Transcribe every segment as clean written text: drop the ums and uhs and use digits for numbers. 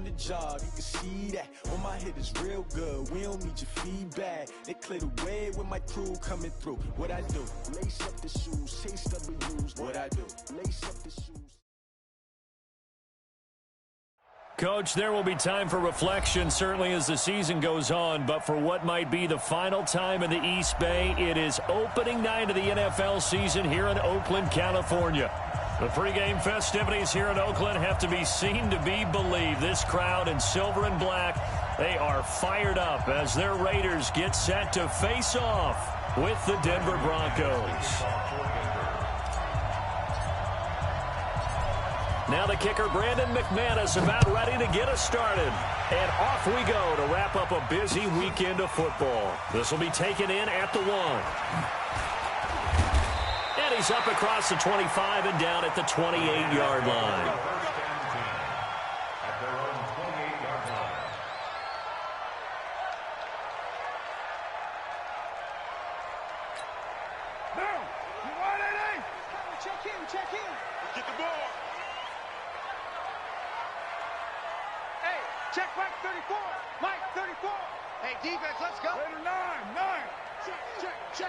the job, you can see that. On my head is real good, we don't need your feedback. They clear the way with my crew coming through. What I do? Lace up the shoes, chase W's. What I do? Lace up the shoes. Coach, there will be time for reflection, certainly as the season goes on, but for what might be the final time in the East Bay, it is opening night of the NFL season here in Oakland, California. The pregame festivities here in Oakland have to be seen to be believed. This crowd in silver and black, they are fired up as their Raiders get set to face off with the Denver Broncos. Now the kicker, Brandon McManus, about ready to get us started. And off we go to wrap up a busy weekend of football. This will be taken in at the 1. And he's up across the 25 and down at the 28-yard line. Check in. Get the ball. Hey, check Mike 34. Mike 34. Hey, defense, let's go. Raider 9. Check.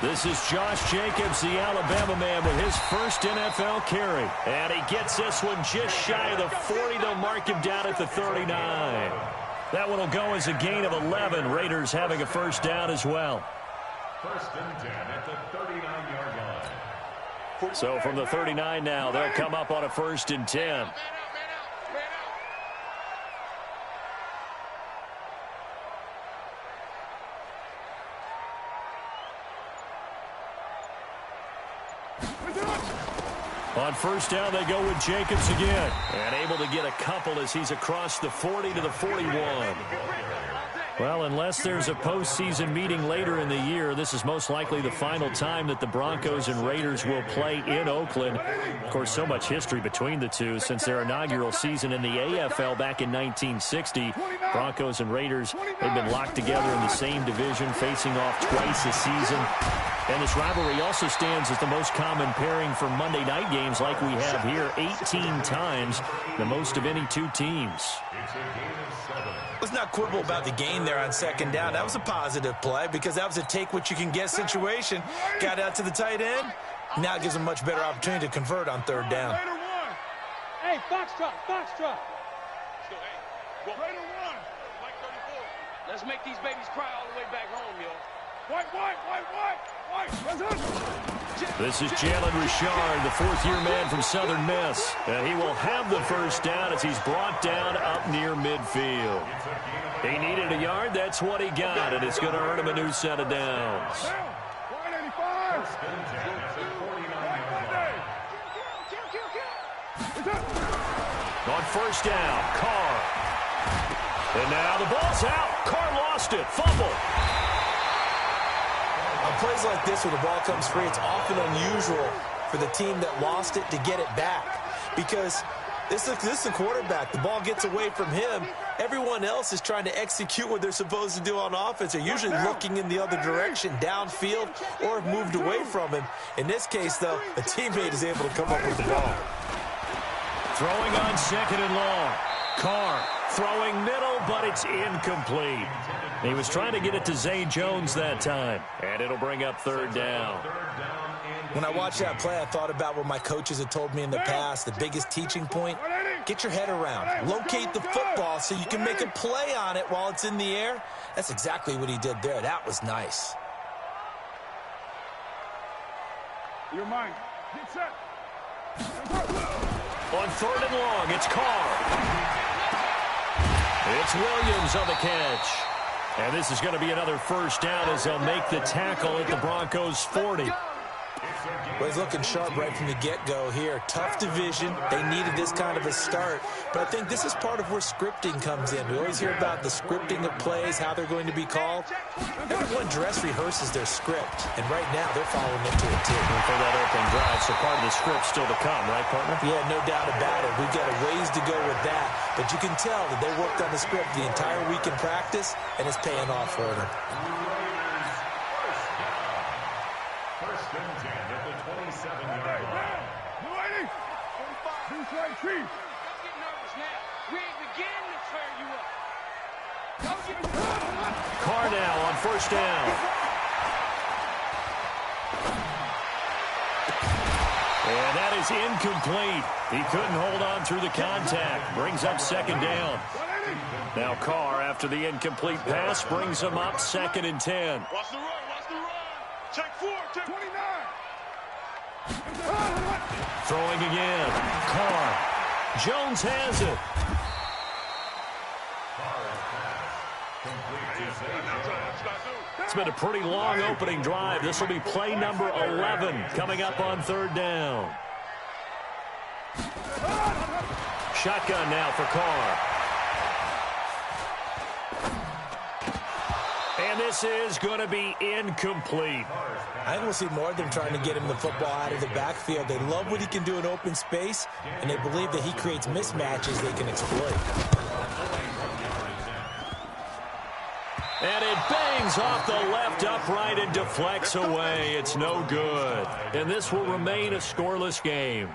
This is Josh Jacobs, the Alabama man, with his first NFL carry. And he gets this one just shy of the 40. They'll mark him down at the 39. That one will go as a gain of 11. Raiders having a first down as well. First and 10 at the 39-yard line. So from the 39 now, they'll come up on a first and 10. On first down, they go with Jacobs again. And able to get a couple as he's across the 40 to the 41. Well, unless there's a postseason meeting later in the year, this is most likely the final time that the Broncos and Raiders will play in Oakland. Of course, so much history between the two since their inaugural season in the AFL back in 1960. Broncos and Raiders, they've been locked together in the same division, facing off twice a season. And this rivalry also stands as the most common pairing for Monday night games like we have here, 18 times, the most of any two teams. Let's not quibble about the gain there on second down. That was a positive play because that was a take-what-you-can-get situation. Got out to the tight end. Now it gives them a much better opportunity to convert on third down. Hey, Foxtrot. Let's go, hey. Raider 1. Mike 34. Let's make these babies cry all the way back home, yo. White. This is Jalen Richard, the fourth-year man from Southern Miss. And he will have the first down as he's brought down up near midfield. He needed a yard. That's what he got, and it's going to earn him a new set of downs. On first down, Carr. And now the ball's out. Carr lost it. Fumble. On plays like this where the ball comes free, it's often unusual for the team that lost it to get it back because this is the quarterback. The ball gets away from him. Everyone else is trying to execute what they're supposed to do on offense. They're usually looking in the other direction, downfield, or have moved away from him. In this case, though, a teammate is able to come up with the ball. Throwing on second and long. Carr throwing middle, but it's incomplete. He was trying to get it to Zay Jones that time, and it'll bring up third down. When I watched that play, I thought about what my coaches had told me in the past. The biggest teaching point, get your head around. Locate the football so you can make a play on it while it's in the air. That's exactly what he did there. That was nice. You're mine. Get set. On third and long, it's Carr. It's Williams on the catch. And this is going to be another first down as they'll make the tackle at the Broncos' 40. Well, he's looking sharp right from the get-go here. Tough division. They needed this kind of a start. But I think this is part of where scripting comes in. We always hear about the scripting of plays, how they're going to be called. Everyone dress rehearses their script, and right now they're following it to a T. And for that opening drive, so part of the script still to come, right, partner? Yeah, no doubt about it. We've got a ways to go with that. But you can tell that they worked on the script the entire week in practice, and it's paying off for them. First and 10 at the 27-yard line. Don't get nervous now. We ain't beginning to turn you up. Carr now on first down. And that is incomplete. He couldn't hold on through the contact. Brings up second down. Now Carr, after the incomplete pass, brings him up 2nd and 10. Watch the run, watch the run. Check 4, check 29. Throwing again. Carr. Jones has it. It's been a pretty long opening drive. This will be play number 11 coming up on 3rd down. Shotgun now for Carr. And this is going to be incomplete. I think we'll see more of them trying to get him the football out of the backfield. They love what he can do in open space, and they believe that he creates mismatches they can exploit. And it bangs off the left upright and deflects away. It's no good. And this will remain a scoreless game.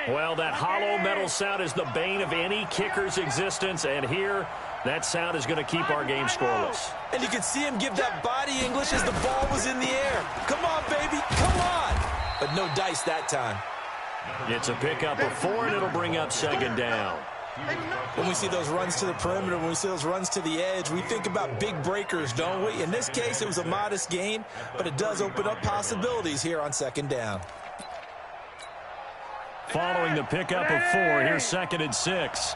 Well, that hollow metal sound is the bane of any kicker's existence, and here, that sound is going to keep our game scoreless. And you can see him give that body English as the ball was in the air. Come on, baby, come on. But no dice that time. It's a pickup of 4, and it'll bring up 2nd down. When we see those runs to the perimeter, when we see those runs to the edge, we think about big breakers, don't we? In this case, it was a modest gain, but it does open up possibilities here on 2nd down. Following the pickup of 4, here's 2nd and 6.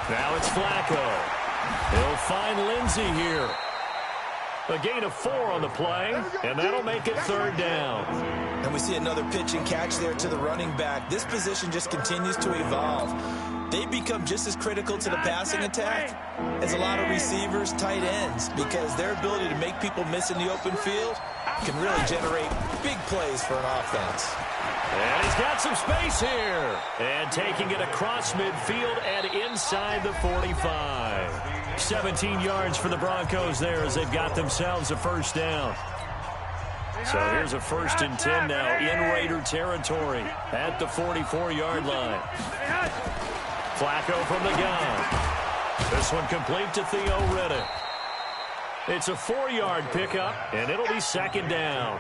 Now it's Flacco. He'll find Lindsey here. A gain of 4 on the play, and that'll make it 3rd down. And we see another pitch and catch there to the running back. This position just continues to evolve. They become just as critical to the passing attack as a lot of receivers, tight ends, because their ability to make people miss in the open field can really generate big plays for an offense. And he's got some space here. And taking it across midfield and inside the 45. 17 yards for the Broncos there as they've got themselves a 1st down. So here's a 1st and 10 now in Raider territory at the 44-yard line. Flacco from the gun. This one complete to Theo Riddick. It's a 4-yard pickup, and it'll be 2nd down.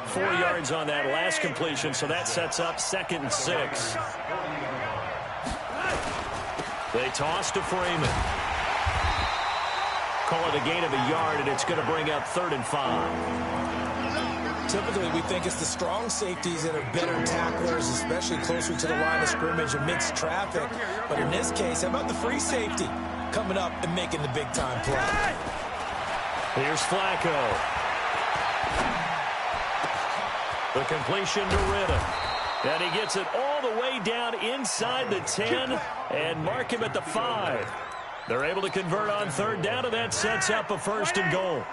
4 yards on that last completion, so that sets up 2nd and 6. They toss to Freeman. Call it a gain of a yard, and it's going to bring up 3rd and 5. Typically, we think it's the strong safeties that are better tacklers, especially closer to the line of scrimmage amidst traffic. But in this case, how about the free safety coming up and making the big-time play? Here's Flacco. The completion to Riddick. And he gets it all the way down inside the 10 and mark him at the 5. They're able to convert on 3rd down, and that sets up a 1st and goal.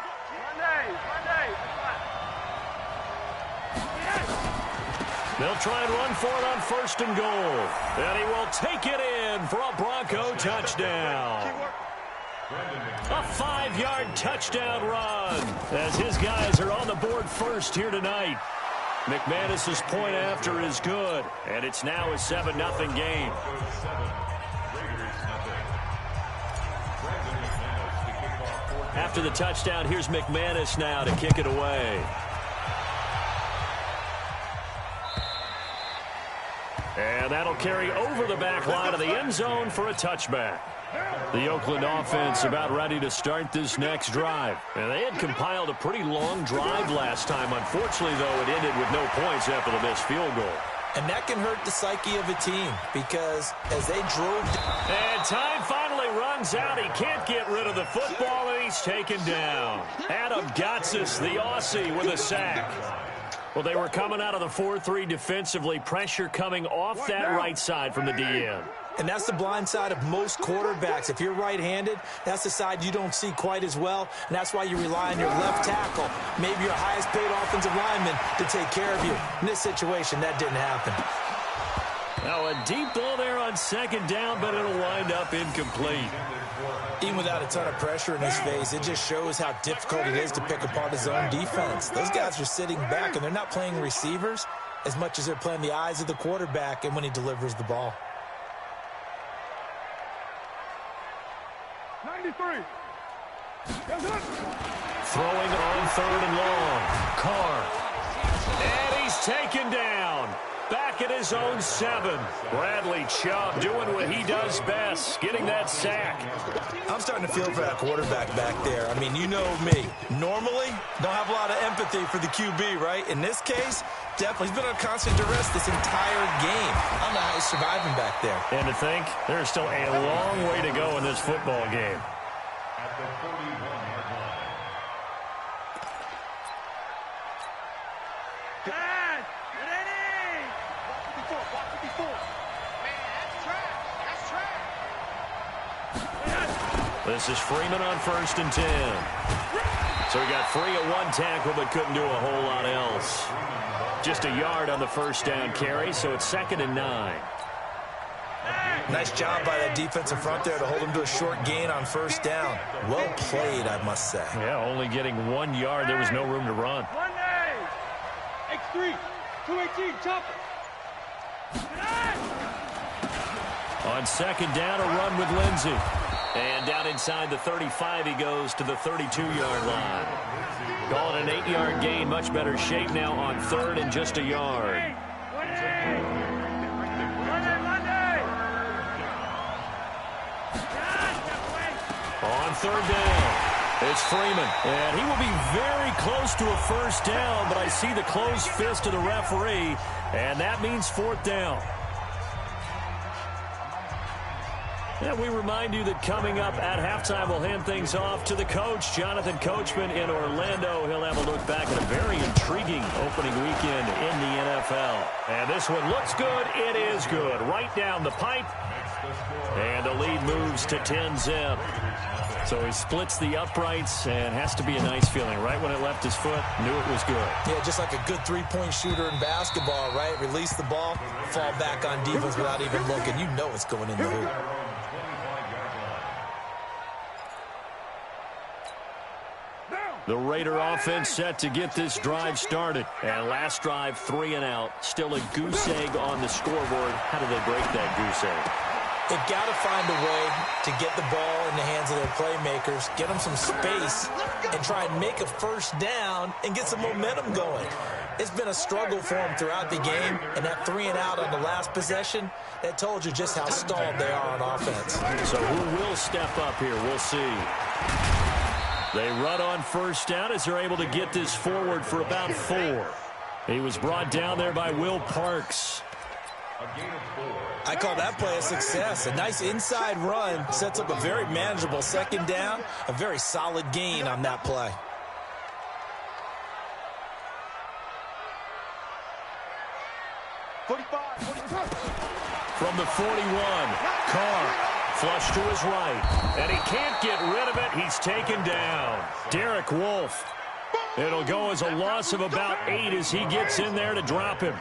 They'll try and run for it on 1st and goal. And he will take it in for a Bronco touchdown. A 5-yard touchdown run as his guys are on the board first here tonight. McManus's point after is good, and it's now a 7-0 game. After the touchdown, here's McManus now to kick it away. And that'll carry over the back line of the end zone for a touchback. The Oakland offense about ready to start this next drive. And they had compiled a pretty long drive last time. Unfortunately, though, it ended with no points after the missed field goal. And that can hurt the psyche of a team because as they drove... And time finally runs out. He can't get rid of the football, and he's taken down. Adam Gotsis, the Aussie, with a sack. Well, they were coming out of the 4-3 defensively. Pressure coming off that right side from the DN. And that's the blind side of most quarterbacks. If you're right-handed, that's the side you don't see quite as well, and that's why you rely on your left tackle, maybe your highest-paid offensive lineman, to take care of you. In this situation, that didn't happen. Now a deep ball there on 2nd down, but it'll wind up incomplete. Even without a ton of pressure in his face, it just shows how difficult it is to pick apart his own defense. Those guys are sitting back, and they're not playing receivers as much as they're playing the eyes of the quarterback and when he delivers the ball. 93. Throwing on 3rd and long. Carr. And he's taken down. Back at his own 7. Bradley Chubb doing what he does best, getting that sack. I'm starting to feel for that quarterback back there. I mean, you know me. Normally, don't have a lot of empathy for the QB, right? In this case, definitely. He's been on constant duress this entire game. I don't know how he's surviving back there. And to think, there's still a long way to go in this football game. At the 41-yard line. Dad, it ain't it. 154. Man, that's trash. That's trash. This is Freeman on 1st and 10. So he got free at 1 tackle, but couldn't do a whole lot else. Just a yard on the first down carry, so it's 2nd and 9. Nice job by that defensive front there to hold him to a short gain on 1st down. Well played, I must say. Yeah, only getting 1 yard. There was no room to run. Monday. X3. 218. Chopper. On 2nd down, a run with Lindsey. And down inside the 35, he goes to the 32-yard line. Calling an 8-yard gain, much better shape now on 3rd and just a yard. On 3rd down, it's Freeman. And he will be very close to a 1st down, but I see the closed fist of the referee, and that means 4th down. And we remind you that coming up at halftime, we'll hand things off to the coach, Jonathan Coachman in Orlando. He'll have a look back at a very intriguing opening weekend in the NFL. And this one looks good. It is good. Right down the pipe. And the lead moves to 10-zip. So he splits the uprights and has to be a nice feeling. Right when it left his foot, knew it was good. Yeah, just like a good three-point shooter in basketball, right? Release the ball, fall back on defense without even looking. You know it's going in the hoop. The Raider offense set to get this drive started. And last drive, 3 and out. Still a goose egg on the scoreboard. How do they break that goose egg? They've got to find a way to get the ball in the hands of their playmakers, get them some space, and try and make a 1st down and get some momentum going. It's been a struggle for them throughout the game, and that 3 and out on the last possession, that told you just how stalled they are on offense. So who will step up here? We'll see. They run on 1st down as they're able to get this forward for about 4. He was brought down there by Will Parks. I call that play a success. A nice inside run sets up a very manageable 2nd down, a very solid gain on that play. From the 41, Carr. Flush to his right, and he can't get rid of it. He's taken down. Derek Wolfe. It'll go as a loss of about 8 as he gets in there to drop him.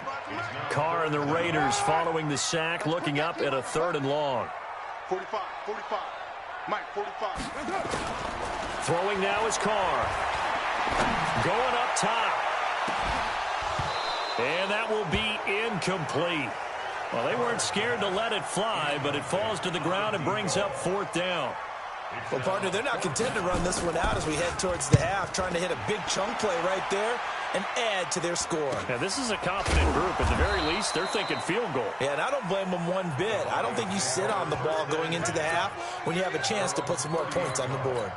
Carr and the Raiders following the sack, looking up at a 3rd and long. 45. Mike, 45. Throwing now is Carr. Going up top. And that will be incomplete. Well, they weren't scared to let it fly, but it falls to the ground and brings up 4th down. Well, partner, they're not content to run this one out as we head towards the half, trying to hit a big chunk play right there and add to their score. Yeah, this is a confident group. At the very least, they're thinking field goal. Yeah, and I don't blame them one bit. I don't think you sit on the ball going into the half when you have a chance to put some more points on the board.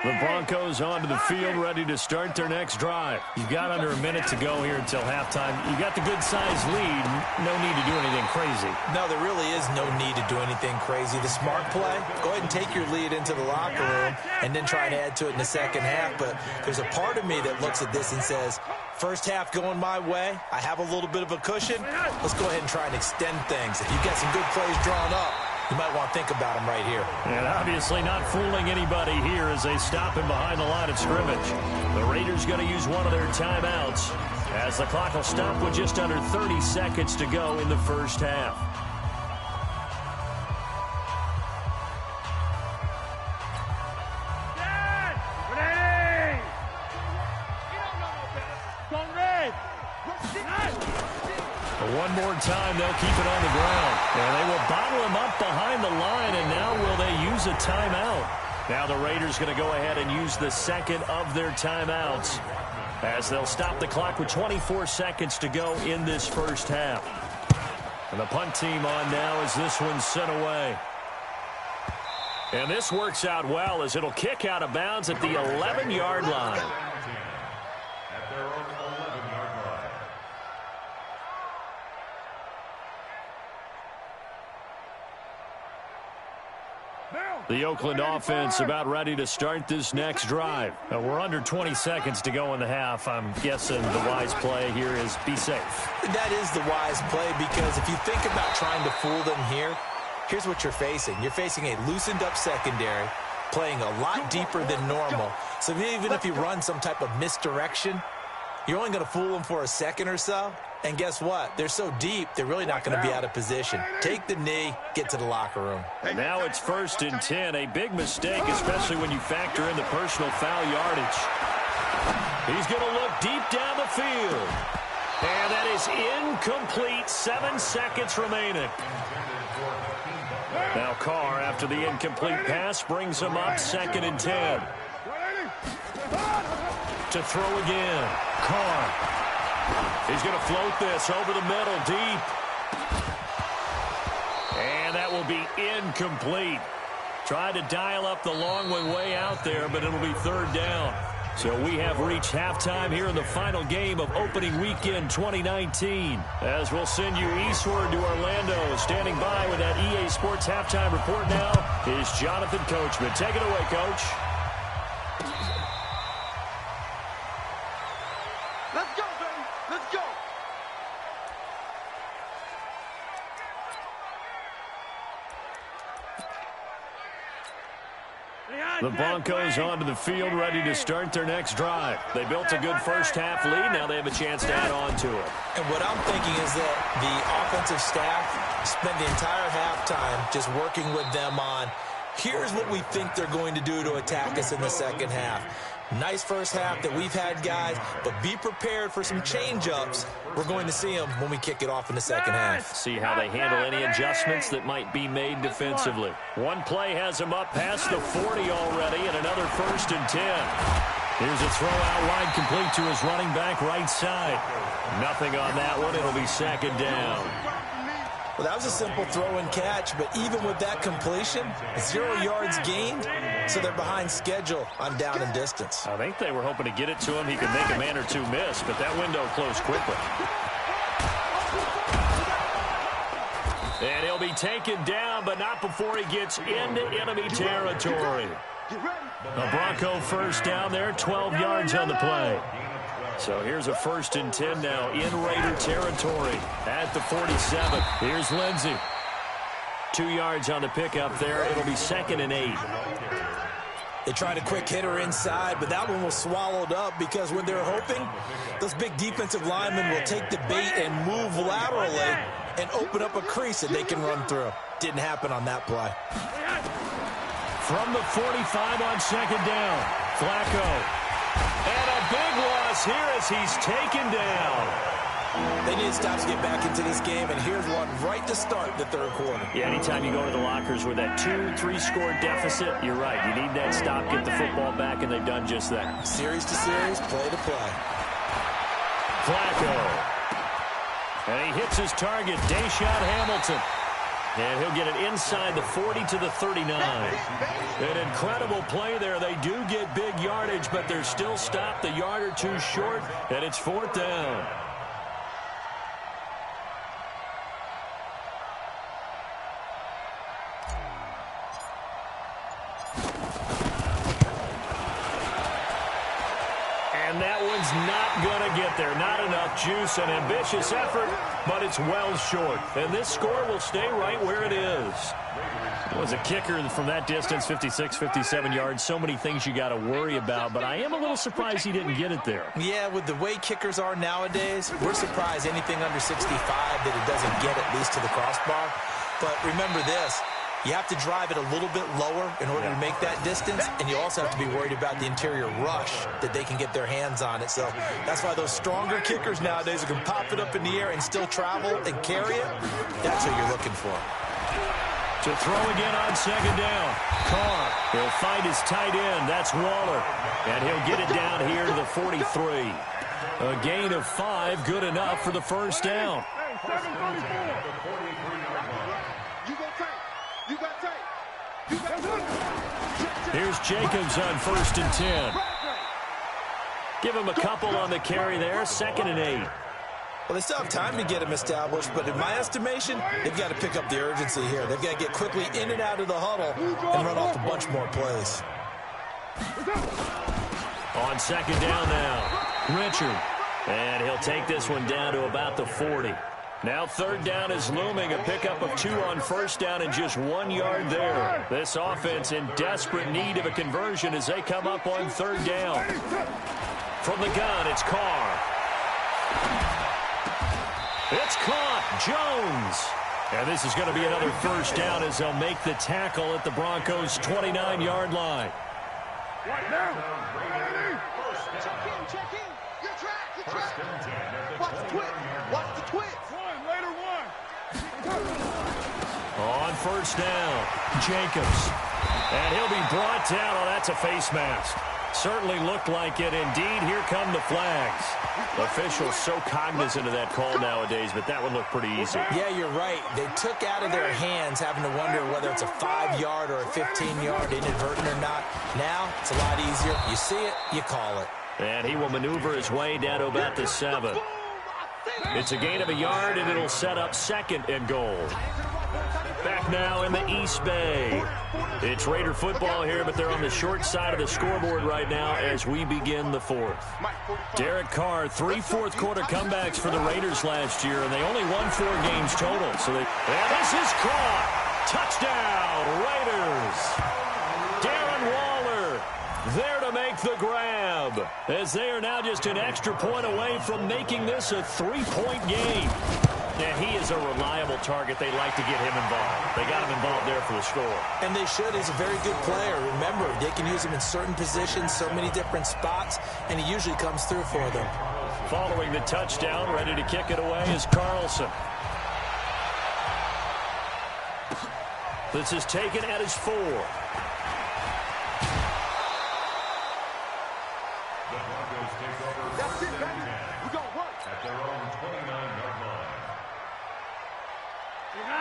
The Broncos onto the field, ready to start their next drive. You've got under a minute to go here until halftime. You got the good-sized lead. No need to do anything crazy. No, there really is no need to do anything crazy. The smart play, go ahead and take your lead into the locker room and then try and add to it in the 2nd half. But there's a part of me that looks at this and says, 1st half going my way, I have a little bit of a cushion. Let's go ahead and try and extend things. If you've got some good plays drawn up, you might want to think about them right here. And obviously not fooling anybody here as they stop him behind the line of scrimmage. The Raiders going to use one of their timeouts as the clock will stop with just under 30 seconds to go in the 1st half. One more time, they'll keep it on the ground. And they will bottle him up behind the line, and now will they use a timeout? Now the Raiders going to go ahead and use the second of their timeouts as they'll stop the clock with 24 seconds to go in this first half. And the punt team on now as this one's sent away. And this works out well as it'll kick out of bounds at the 11-yard line. At their own 11-yard line. The Oakland offense about ready to start this next drive. We're under 20 seconds to go in the half. I'm guessing the wise play here is be safe. That is the wise play, because if you think about trying to fool them here, here's what you're facing. You're facing a loosened up secondary, playing a lot deeper than normal. So even if you run some type of misdirection, you're only going to fool them for a second or so. And guess what? They're so deep, they're really not going to be out of position. Take the knee, get to the locker room. And now it's 1st and 10. A big mistake, especially when you factor in the personal foul yardage. He's going to look deep down the field. And that is incomplete. 7 seconds remaining. Now Carr, after the incomplete pass, brings him up 2nd and 10. To throw again. Carr. He's going to float this over the middle, deep. And that will be incomplete. Tried to dial up the long one way out there, but it'll be 3rd down. So we have reached halftime here in the final game of opening weekend 2019. As we'll send you eastward to Orlando. Standing by with that EA Sports halftime report now is Jonathan Coachman. Take it away, Coach. Let's go, baby. Let's go. The Broncos onto the field, ready to start their next drive. They built a good first half lead. Now they have a chance to add on to it. And what I'm thinking is that the offensive staff spent the entire halftime just working with them on, here's what we think they're going to do to attack us in the second half. Nice first half that we've had, guys, but be prepared for some change-ups. We're going to see them when we kick it off in the second half. See how they handle any adjustments that might be made defensively. One play has them up past the 40 already, and another 1st and 10. Here's a throw out wide, complete to his running back right side. Nothing on that one. It'll be 2nd down. Well, that was a simple throw and catch, but even with that completion, 0 yards gained, so they're behind schedule on down and distance. I think they were hoping to get it to him. He could make a man or two miss, but that window closed quickly. And he'll be taken down, but not before he gets into enemy territory. A Bronco first down there, 12 yards on the play. So here's a 1st and 10 now in Raider territory at the 47. Here's Lindsey. 2 yards on the pickup there. It'll be 2nd and 8. They tried a quick hitter inside, but that one was swallowed up because when they're hoping, those big defensive linemen will take the bait and move laterally and open up a crease that they can run through. Didn't happen on that play. From the 45 on 2nd down, Flacco. And a big loss here as he's taken down. They need stops to get back into this game, and here's one right to start the 3rd quarter. Yeah, anytime you go to the lockers with that 2-3 score deficit, you're right. You need that stop, get the football back, and they've done just that. Series to series, play to play. Flacco. And he hits his target, Deshaun Hamilton. And he'll get it inside the 40 to the 39. An incredible play there. They do get big yardage, but they're still stopped a yard or two short, and it's 4th down. And that one's not going to get there. Not enough juice, an ambitious effort, but it's well short. And this score will stay right where it is. It was a kicker from that distance, 56, 57 yards. So many things you got to worry about, but I am a little surprised he didn't get it there. Yeah, with the way kickers are nowadays, we're surprised anything under 65 that it doesn't get at least to the crossbar. But remember this, You have to drive it a little bit lower in order to make that distance, and you also have to be worried about the interior rush that they can get their hands on it. So that's why those stronger kickers nowadays who can pop it up in the air and still travel and carry it, that's what you're looking for. To throw again on second down. Carr, he'll find his tight end. That's Waller. And he'll get it down here to the 43. A gain of 5, good enough for the first down. Here's Jacobs on 1st and 10. Give him a couple on the carry there, 2nd and 8. Well, they still have time to get him established, but in my estimation, they've got to pick up the urgency here. They've got to get quickly in and out of the huddle and run off a bunch more plays. On 2nd down now, Richard. And he'll take this one down to about the 40. Now 3rd down is looming, a pickup of 2 on 1st down and just 1 yard there. This offense in desperate need of a conversion as they come up on 3rd down. From the gun, it's Carr. It's caught, Jones. And this is going to be another first down as they'll make the tackle at the Broncos' 29-yard line. Right now. Check in. Your track. Watch the twitch. Watch the twitch. Later one. On 1st down, Jacobs. And he'll be brought down. Oh, that's a face mask. Certainly looked like it. Indeed, here come the flags. Officials so cognizant of that call nowadays, but that would look pretty easy. Yeah, you're right. They took out of their hands having to wonder whether it's a 5-yard or a 15-yard inadvertent or not. Now, it's a lot easier. You see it, you call it. And he will maneuver his way down to about the 7. It's a gain of a yard, and it'll set up 2nd and goal. Back now in the East Bay. It's Raider football here, but they're on the short side of the scoreboard right now as we begin the 4th. Derek Carr, 3 fourth-quarter comebacks for the Raiders last year, and they only won 4 games total. And this is caught. Touchdown, Raiders. Darren Waller there to make the grab, as they are now just an extra point away from making this a 3-point game. And he is a reliable target. They like to get him involved. They got him involved there for the score. And they should. He's a very good player. Remember, they can use him in certain positions, so many different spots, and he usually comes through for them. Following the touchdown, ready to kick it away is Carlson. This is taken at his 4.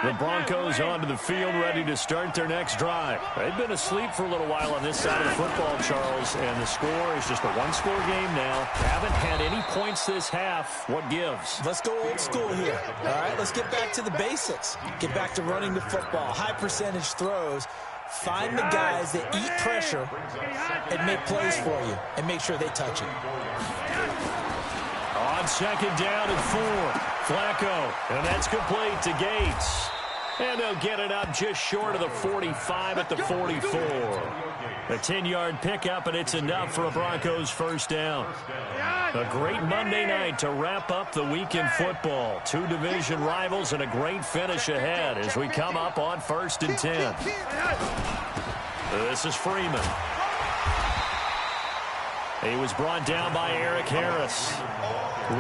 The Broncos onto the field, ready to start their next drive. They've been asleep for a little while on this side of the football, Charles, and the score is just a 1-score game now. Haven't had any points this half. What gives? Let's go old school here. All right, let's get back to the basics. Get back to running the football, high percentage throws. Find the guys that eat pressure and make plays for you and make sure they touch it. On 2nd down and 4, Flacco, and that's complete to Gates. And they'll get it up just short of the 45 at the 44. A 10-yard pickup, and it's enough for a Broncos first down. A great Monday night to wrap up the week in football. 2 division rivals and a great finish ahead as we come up on 1st and 10. This is Freeman. He was brought down by Eric Harris.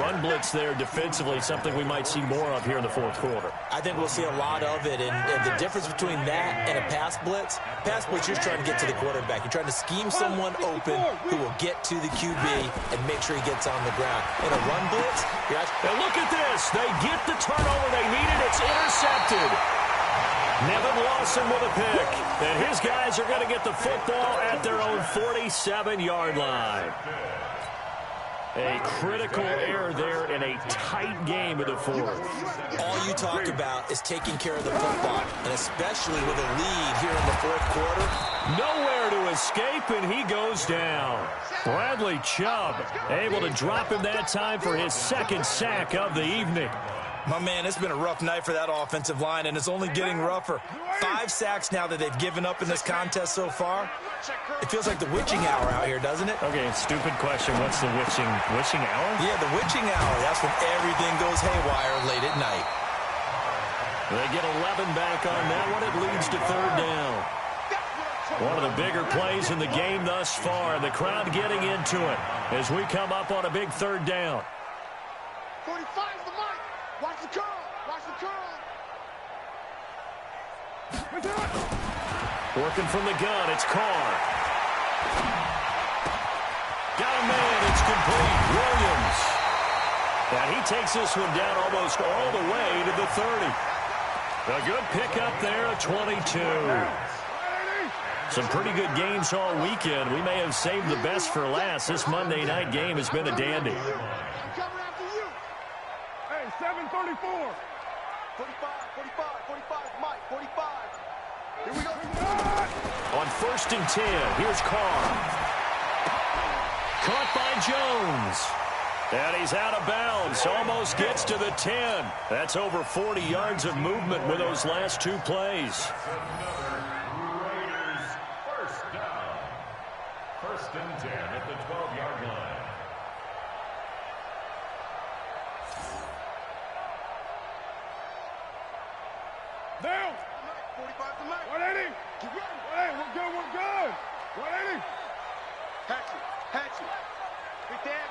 Run blitz there defensively, something we might see more of here in the 4th quarter. I think we'll see a lot of it, and the difference between that and a pass blitz, you're just trying to get to the quarterback. You're trying to scheme someone open who will get to the QB and make sure he gets on the ground. In a run blitz, and look at this. They get the turnover they needed. It's intercepted. Nevin Lawson with a pick. And his guys are going to get the football at their own 47-yard line. A critical error there in a tight game of the 4th. All you talk about is taking care of the football, and especially with a lead here in the 4th quarter. Nowhere to escape, and he goes down. Bradley Chubb able to drop him that time for his 2nd sack of the evening. My man, it's been a rough night for that offensive line, and it's only getting rougher. 5 sacks now that they've given up in this contest so far. It feels like the witching hour out here, doesn't it? Okay, stupid question. What's the witching hour? Yeah, the witching hour. That's when everything goes haywire late at night. They get 11 back on that one. It leads to third down. One of the bigger plays in the game thus far. The crowd getting into it as we come up on a big third down. 45's the mic. Watch the curl. Watch the curl. Working from the gun. It's Carr. Got a man. It's complete. Williams. And he takes this one down almost all the way to the 30. A good pickup there, a 22. Some pretty good games all weekend. We may have saved the best for last. This Monday night game has been a dandy. Coming after you. Hey, 734. 45, Mike, 45. Here we go. On 1st and 10, here's Carr. Caught by Jones. And he's out of bounds. Almost gets to the 10. That's over 40 yards of movement with those last two plays. Raiders first down. 1st and 10 at the 12-yard line. Down. 45 to Mike. 180. Get ready. Hey, we're good. 180. Hatch it. Pick the edge.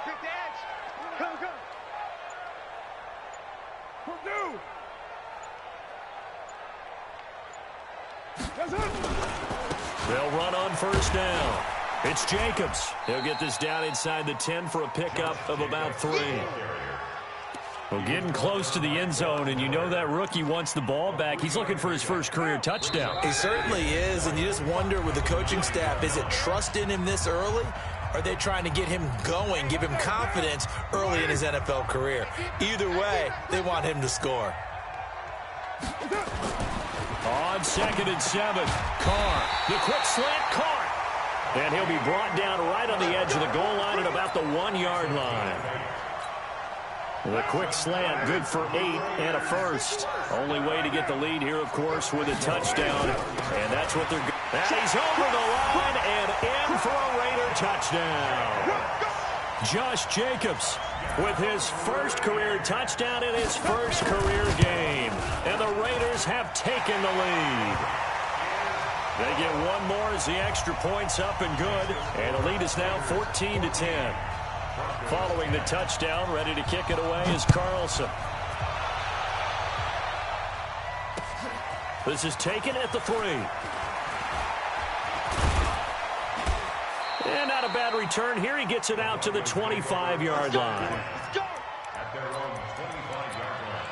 Come. Purdue. That's it. They'll run on 1st down. It's Jacobs. He'll get this down inside the 10 for a pickup of about 3. Well, getting close to the end zone, and you know that rookie wants the ball back. He's looking for his first career touchdown. He certainly is, and you just wonder with the coaching staff, is it trust in him this early? Or are they trying to get him going, give him confidence early in his NFL career? Either way, they want him to score. On 2nd and 7, Carr. The quick slant, Carr. And he'll be brought down right on the edge of the goal line at about the 1-yard line. The quick slant, good for 8 and a first. Only way to get the lead here, of course, with a touchdown. And that's what they're going. He's over the line and in for a Raider touchdown. Josh Jacobs with his first career touchdown in his first career game. And the Raiders have taken the lead. They get one more as the extra point's up and good. And the lead is now 14-10. Following the touchdown, ready to kick it away is Carlson. This is taken at the 3. And not a bad return here. He gets it out to the 25-yard line. At their own 25-yard line.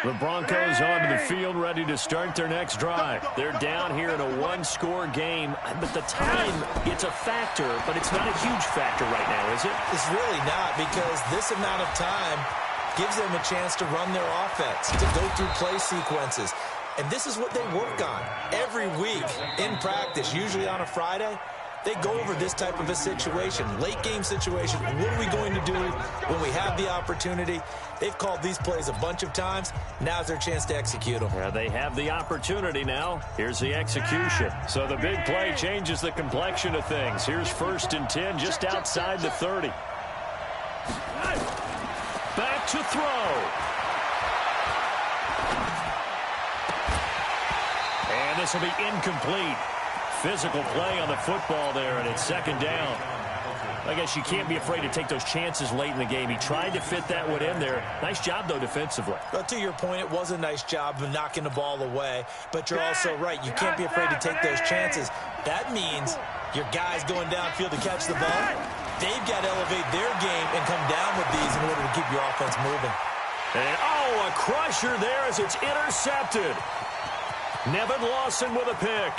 The Broncos onto the field, ready to start their next drive. They're down here in a one-score game, but the time, it's a factor, but it's not a huge factor right now, is it? It's really not, because this amount of time gives them a chance to run their offense, to go through play sequences. And this is what they work on every week in practice, usually on a Friday. They go over this type of a situation, late game situation. What are we going to do when we have the opportunity? They've called these plays a bunch of times. Now's their chance to execute them. Yeah, they have the opportunity now. Here's the execution. So the big play changes the complexion of things. Here's 1st and 10 just outside the 30. Back to throw. And this will be incomplete. Physical play on the football there, and it's 2nd down. I guess you can't be afraid to take those chances late in the game. He tried to fit that one in there. Nice job, though, defensively. Well, to your point, it was a nice job of knocking the ball away, but you're also right. You can't be afraid to take those chances. That means your guys going downfield to catch the ball, they've got to elevate their game and come down with these in order to keep your offense moving. And, oh, a crusher there as it's intercepted. Nevin Lawson with a pick.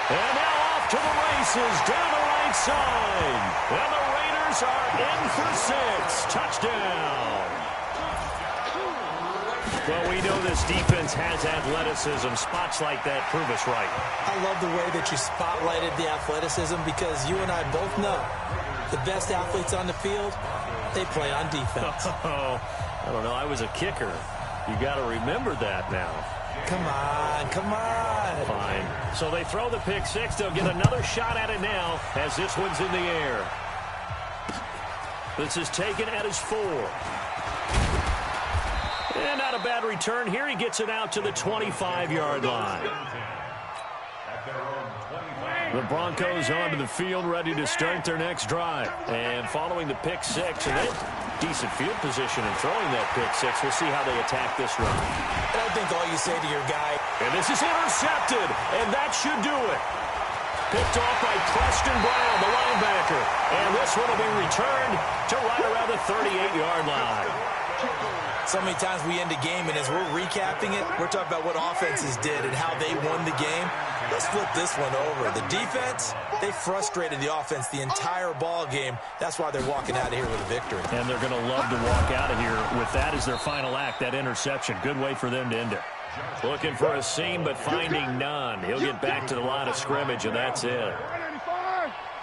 And now off to the races down the right side. And the Raiders are in for 6. Touchdown. Well, we know this defense has athleticism. Spots like that prove us right. I love the way that you spotlighted the athleticism, because you and I both know the best athletes on the field, they play on defense. Oh, I don't know. I was a kicker. You got to remember that now. Come on. Fine. So they throw the pick 6. They'll get another shot at it now as this one's in the air. This is taken at his 4. And not a bad return here. He gets it out to the 25-yard line. The Broncos onto the field, ready to start their next drive. And following the pick six, and they decent field position in throwing that pick six. We'll see how they attack this run. And I think all you say to your guy. And this is intercepted, and that should do it. Picked off by Preston Brown, the linebacker. And this one will be returned to right around the 38-yard line. So many times we end a game, and as we're recapping it, we're talking about what offenses did and how they won the game. Let's flip this one over. The defense, they frustrated the offense the entire ball game. That's why they're walking out of here with a victory. And they're going to love to walk out of here with that as their final act, that interception. Good way for them to end it. Looking for a seam, but finding none. He'll get back to the line of scrimmage, and that's it.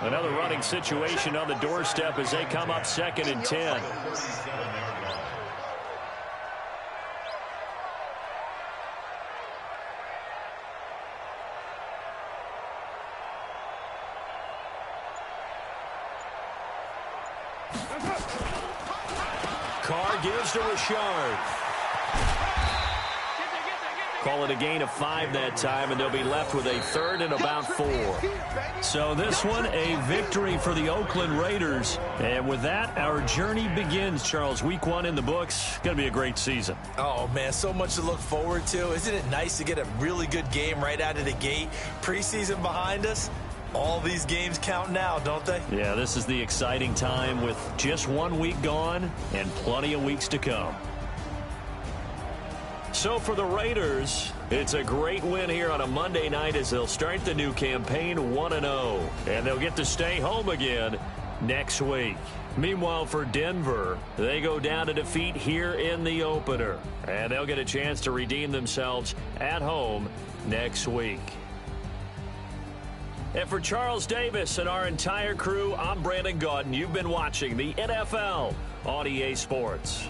Another running situation on the doorstep as they come up 2nd and 10. Carr gives to Richard. Call it a gain of 5 that time, and they'll be left with a 3rd and about 4. So this one, a victory for the Oakland Raiders. And with that, our journey begins, Charles. Week 1 in the books. Going to be a great season. Oh, man, so much to look forward to. Isn't it nice to get a really good game right out of the gate? Preseason behind us. All these games count now, don't they? Yeah, this is the exciting time with just 1 week gone and plenty of weeks to come. So for the Raiders, it's a great win here on a Monday night as they'll start the new campaign 1-0. And they'll get to stay home again next week. Meanwhile, for Denver, they go down to defeat here in the opener. And they'll get a chance to redeem themselves at home next week. And for Charles Davis and our entire crew, I'm Brandon Gaudin. You've been watching the NFL on EA Sports.